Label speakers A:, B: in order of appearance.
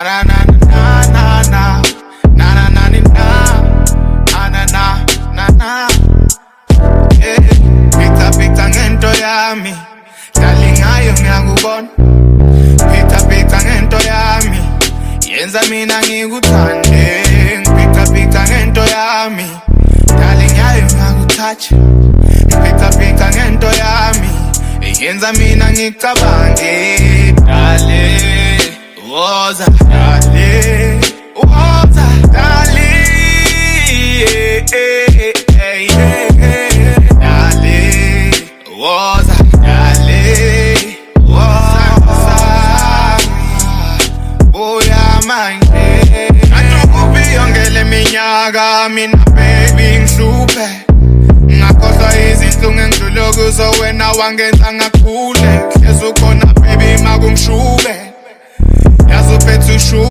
A: Na na na na na na na na na na na na. Pita ngento yami, darling ayo ngiyakubona. Pita ngento yami, yenza mina ngikuthande. Pita ngento yami, darling ayo ngiyakutouch. Pita ngento yami, yenza mina ngikucabange. Darling, woza darling, woza darling, darling, woza darling, woza buya manje. Atukubiyongele minyaka mina baby ngihluphe, ngakhohlwa izinhlungu engidlule kuzo wena wangenza ngakhule. Hlezi ukhona baby makungishube, yazi uphethe ushu